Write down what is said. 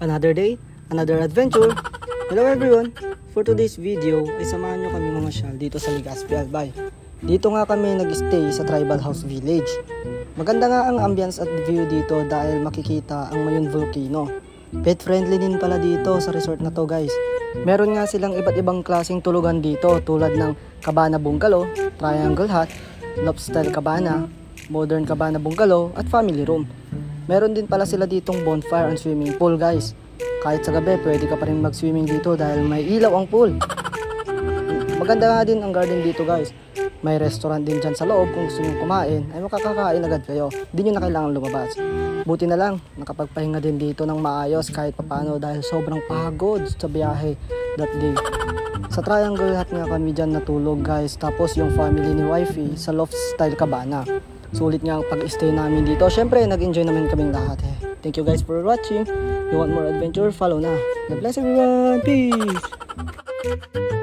Another day, another adventure. Hello everyone! For today's video ay samahan nyo kami mamasyal dito sa Legazpi, Albay. Dito nga kami nag-stay sa Tribal House Village. Maganda nga ang ambience at view dito dahil makikita ang Mayon Volcano. Pet friendly din pala dito sa resort na to guys. Meron nga silang iba't ibang klaseng tulugan dito tulad ng Cabana Bungalow, Triangle Hut, Loft Style Cabana, Modern Cabana Bungalow at Family Room. Meron din pala sila ditong bonfire and swimming pool guys. Kahit sa gabi pwede ka pa rin mag-swimming dito dahil may ilaw ang pool. Maganda nga din ang garden dito guys. May restaurant din dyan sa loob, kung gusto nyo kumain ay makakakain agad kayo. Hindi nyo na kailangan lumabas. Buti na lang nakapagpahinga din dito ng maayos kahit papano dahil sobrang pagod sa biyahe that day. Sa Triangle Hut nga kami dyan natulog guys, tapos yung family ni wifey sa Loft Style Cabana. Sulit nga ang pag-stay namin dito. Syempre, nag-enjoy naman kaming lahat eh. Thank you guys for watching. If you want more adventure, follow na. God bless everyone. Peace!